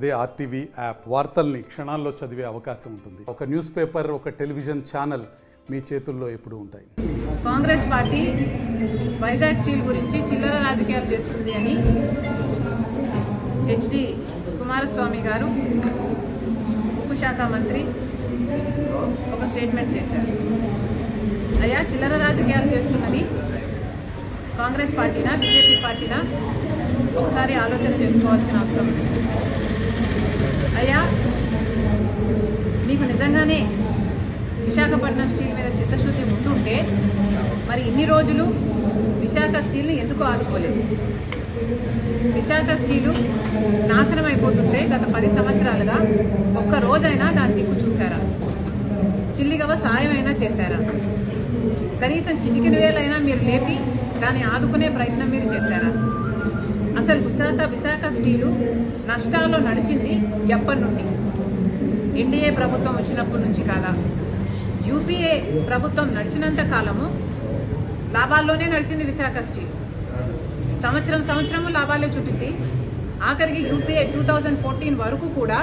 అదే RTV app వార్తల్ని క్షణాల్లో చదివే అవకాశం ఉంటుంది. ఒక న్యూస్ పేపర్, ఒక టెలివిజన్ ఛానల్ మీ చేతుల్లో ఎప్పుడూ ఉంటాయి. కాంగ్రెస్ పార్టీ వైజాగ్ స్టీల్ గురించి చిల్లర రాజకీయాలు చేస్తుంది అని హెచ్డి కుమారస్వామి గారు ఉక్కు శాఖ మంత్రి ఒక స్టేట్మెంట్ చేశారు. అయ్యా, చిల్లర రాజకీయాలు చేస్తున్నది కాంగ్రెస్ పార్టీనా బీజేపీ పార్టీనా ఒకసారి ఆలోచన చేసుకోవాల్సిన అవసరం ఉంది. అయ్యా, మీకు నిజంగానే విశాఖపట్నం స్టీల్ మీద చిత్తశుద్ధి ఉంటుంటే మరి ఇన్ని రోజులు విశాఖ స్టీల్ని ఎందుకు ఆదుకోలేదు? విశాఖ స్టీలు నాశనం అయిపోతుంటే గత 10 సంవత్సరాలుగా ఒక్క రోజైనా దాని దిక్కు చూశారా? చిల్లిగవ సాయమైనా చేశారా? కనీసం చిటికిన వేలైనా మీరు లేపి దాన్ని ఆదుకునే ప్రయత్నం మీరు చేశారా? అసలు విశాఖ స్టీలు నష్టాల్లో నడిచింది ఎప్పటి నుండి? ఎన్డీఏ ప్రభుత్వం వచ్చినప్పటి నుంచి కాదా? యూపీఏ ప్రభుత్వం నడిచినంత కాలము లాభాల్లోనే నడిచింది విశాఖ స్టీల్. సంవత్సరము లాభాలే చూపింది. ఆఖరికి యూపీఏ 2014 వరకు కూడా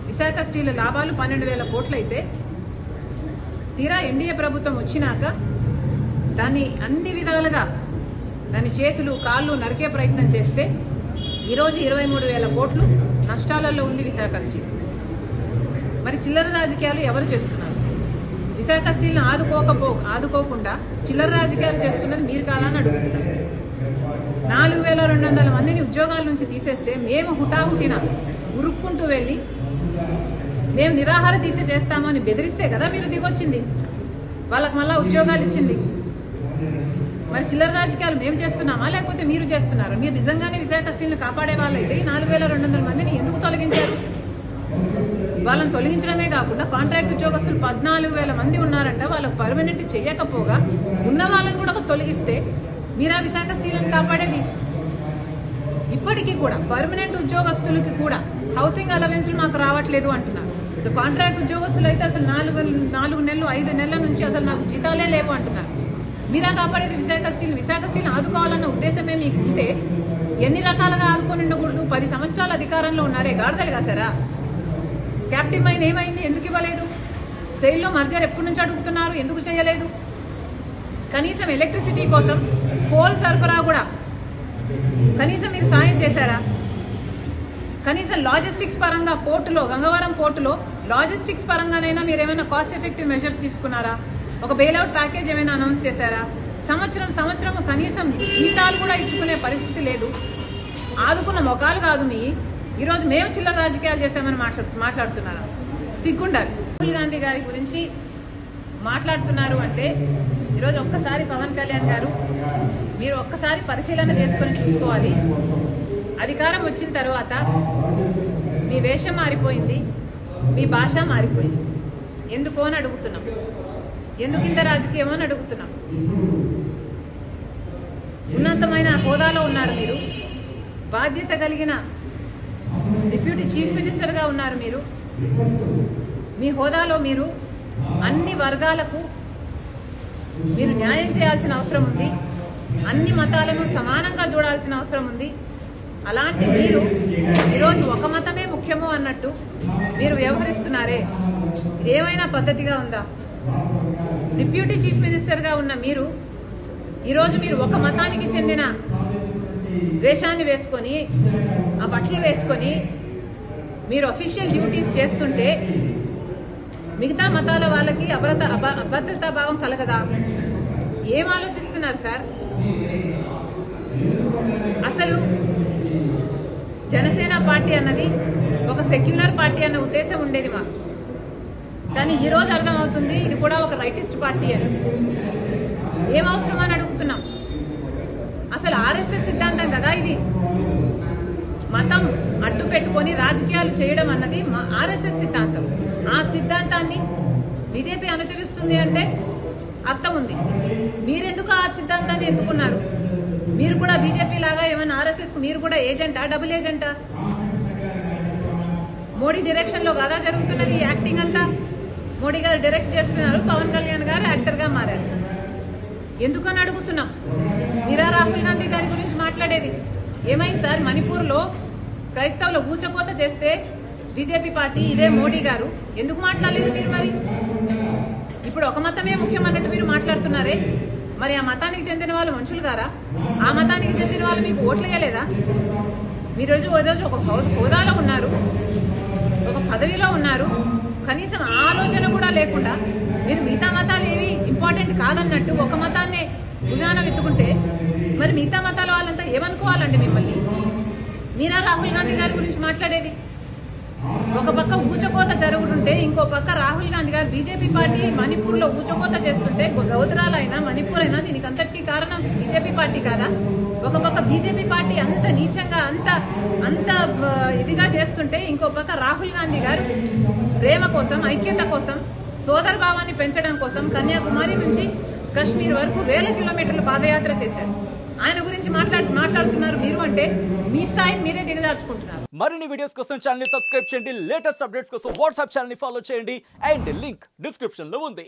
విశాఖ స్టీల్ లాభాలు 12,000 కోట్లు అయితే తీరా ఎన్డీఏ ప్రభుత్వం వచ్చినాక దాన్ని అన్ని విధాలుగా దాని చేతులు కాళ్ళు నరికే ప్రయత్నం చేస్తే ఈరోజు 23,000 కోట్లు నష్టాలలో ఉంది విశాఖ స్టీల్. మరి చిల్లర రాజకీయాలు ఎవరు చేస్తున్నారు? విశాఖ స్టీల్ని ఆదుకోకుండా చిల్లర రాజకీయాలు చేస్తున్నది మీరు కాదని అడుగుతున్నారు. 4,200 మందిని ఉద్యోగాల నుంచి తీసేస్తే మేము హుటాహుటిన ఉరుక్కుంటూ వెళ్ళి మేము నిరాహార దీక్ష చేస్తామని బెదిరిస్తే కదా మీరు దిగొచ్చింది, వాళ్ళకి మళ్ళా ఉద్యోగాలు ఇచ్చింది. మరి చిల్లర రాజకీయాలు మేము చేస్తున్నామా లేకపోతే మీరు చేస్తున్నారా? మీరు నిజంగానే విశాఖ స్టీల్ని కాపాడే వాళ్ళైతే 4,200 మందిని ఎందుకు తొలగించారు? వాళ్ళని తొలగించడమే కాకుండా కాంట్రాక్ట్ ఉద్యోగస్తులు 14,000 మంది ఉన్నారంట. వాళ్ళకు పర్మనెంట్ చేయకపోగా ఉన్న వాళ్ళని కూడా తొలగిస్తే మీరా విశాఖ స్టీల్ని కాపాడేది? ఇప్పటికీ కూడా పర్మనెంట్ ఉద్యోగస్తులకి కూడా హౌసింగ్ అలవెన్స్లు మాకు రావట్లేదు అంటున్నారు. ఇక కాంట్రాక్ట్ ఉద్యోగస్తులు అయితే అసలు 4 నెలలు 5 నెలల నుంచి అసలు నాకు జీతాలే లేవు అంటున్నారు. మీరా కాపాడేది విశాఖ స్టీల్. విశాఖ స్టీల్ ఆదుకోవాలన్న ఉద్దేశమే మీకు ఉంటే ఎన్ని రకాలుగా ఆదుకొని ఉండకూడదు? 10 సంవత్సరాల అధికారంలో ఉన్నారే, గాడిదలు కాసారా? క్యాప్టివ్ మైన్ ఏమైంది? ఎందుకు ఇవ్వలేదు? సెయిల్లో మర్జర్ ఎప్పటి నుంచి అడుగుతున్నారు, ఎందుకు చేయలేదు? కనీసం ఎలక్ట్రిసిటీ కోసం కోల్ సరఫరా కూడా కనీసం మీరు సాయం చేశారా? కనీసం లాజిస్టిక్స్ పరంగా పోర్టులో, గంగవరం పోర్టులో లాజిస్టిక్స్ పరంగానైనా మీరు ఏమైనా కాస్ట్ ఎఫెక్టివ్ మెజర్స్ తీసుకున్నారా? ఒక బెయిల్అవుట్ ప్యాకేజ్ ఏమైనా అనౌన్స్ చేశారా? సంవత్సరం కనీసం జీతాలు కూడా ఇచ్చుకునే పరిస్థితి లేదు. ఆదుకున్న మొఖాలు కాదు మీ. ఈరోజు మేము చిల్లర రాజకీయాలు చేశామని మాట్లాడుతున్నారా? సిగ్గుండాలి. రాహుల్ గాంధీ గారి గురించి మాట్లాడుతున్నారు అంటే ఈరోజు ఒక్కసారి పవన్ కళ్యాణ్ గారు మీరు ఒక్కసారి పరిశీలన చేసుకొని చూసుకోవాలి. అధికారం వచ్చిన తర్వాత మీ వేషం మారిపోయింది, మీ భాష మారిపోయింది. ఎందుకో అని అడుగుతున్నాం. ఎందుకు ఇంత రాజకీయం అని అడుగుతున్నాం. ఉన్నతమైన హోదాలో ఉన్నారు మీరు, బాధ్యత కలిగిన డిప్యూటీ చీఫ్ మినిస్టర్గా ఉన్నారు మీరు. మీ హోదాలో మీరు అన్ని వర్గాలకు మీరు న్యాయం చేయాల్సిన అవసరం ఉంది. అన్ని మతాలను సమానంగా చూడాల్సిన అవసరం ఉంది. అలాంటి మీరు ఈరోజు ఒక మతమే ముఖ్యము అన్నట్టు మీరు వ్యవహరిస్తున్నారే, ఇదేమైనా పద్ధతిగా ఉందా? డిప్యూటీ చీఫ్ మినిస్టర్గా ఉన్న మీరు ఈరోజు మీరు ఒక మతానికి చెందిన వేషాన్ని వేసుకొని, ఆ బట్టలు వేసుకొని మీరు అఫీషియల్ డ్యూటీస్ చేస్తుంటే మిగతా మతాల వాళ్ళకి అభద్రతా భావం కలగదా? ఏం ఆలోచిస్తున్నారు సార్? అసలు జనసేన పార్టీ అన్నది ఒక సెక్యులర్ పార్టీ అన్న ఉద్దేశం ఉండేది మాకు. కానీ ఈరోజు అర్థమవుతుంది ఇది కూడా ఒక రైటిస్ట్ పార్టీ అని. ఏం అవసరం అని అడుగుతున్నాం. అసలు ఆర్ఎస్ఎస్ సిద్ధాంతం కదా ఇది. మతం అడ్డు పెట్టుకొని రాజకీయాలు చేయడం అన్నది ఆర్ఎస్ఎస్ సిద్ధాంతం. ఆ సిద్ధాంతాన్ని బీజేపీ అనుసరిస్తుంది అంటే అర్థం ఉంది. మీరెందుకు ఆ సిద్ధాంతాన్ని ఎత్తుకున్నారు? మీరు కూడా బీజేపీ లాగా ఏమైనా ఆర్ఎస్ఎస్ మీరు కూడా ఏజెంటా, డబుల్ ఏజెంటా? మోడీ డైరెక్షన్ లో కాదా జరుగుతున్నది యాక్టింగ్ అంతా? మోడీ గారు డైరెక్ట్ చేస్తున్నారు, పవన్ కళ్యాణ్ గారు యాక్టర్ గా మారారు. ఎందుకని అడుగుతున్నాం. మీరా రాహుల్ గాంధీ గారి గురించి మాట్లాడేది ఏమైంది సార్? మణిపూర్లో క్రైస్తవుల ఊచకోత చేస్తే బీజేపీ పార్టీ ఇదే మోడీ గారు ఎందుకు మాట్లాడలేదు మీరు? మరి ఇప్పుడు ఒక మతమే ముఖ్యం అన్నట్టు మీరు మాట్లాడుతున్నారే, మరి ఆ మతానికి చెందిన వాళ్ళు మనుషులు గారా? ఆ మతానికి చెందిన వాళ్ళు మీకు ఓట్లు వేయలేదా? మీరోజు ఒక హోదాలో ఉన్నారు, ఒక పదవిలో ఉన్నారు, కనీసం ఆలోచన కూడా లేకుండా మీరు మిగతా మతాలు ఏవి ఇంపార్టెంట్ కాదన్నట్టు ఒక మతాన్నే భుజాన వెతుకుంటే మరి మిగతా మతాల వాళ్ళంతా ఏమనుకోవాలండి మిమ్మల్ని? మీరా రాహుల్ గాంధీ గారి గురించి మాట్లాడేది? ఒక పక్క ఊచకోత జరుగుతుంటే ఇంకో పక్క రాహుల్ గాంధీ గారు బీజేపీ పార్టీ మణిపూర్లో ఊచకోత చేస్తుంటే గౌతరాలైనా మణిపూర్ అయినా దీనికి అంతటికీ కారణం బీజేపీ పార్టీ కాదా? ఒక పక్క బీజేపీ పార్టీ అంత నీచంగా అంత ఇదిగా చేస్తుంటే ఇంకో పక్క రాహుల్ గాంధీ గారు ప్రేమ కోసం, ఐక్యత కోసం, సోదర భావాన్ని పెంచడం కోసం కన్యాకుమారి నుంచి కశ్మీర్ వరకు 1000 కిలోమీటర్లు పాదయాత్ర చేశారు. ఆయన గురించి మాట్లాడుతున్నారు మీరు అంటే మీ స్థాయిని మీరే దిగజార్చుకుంటున్నారు. మరిన్ని వీడియోస్ కోసం ఛానల్ ని సబ్స్క్రైబ్ చేయండి, లేటెస్ట్ అప్డేట్స్ కోసం వాట్సాప్ ఛానల్ ని ఫాలో చేయండి అండ్ లింక్ డిస్క్రిప్షన్ లో ఉంది.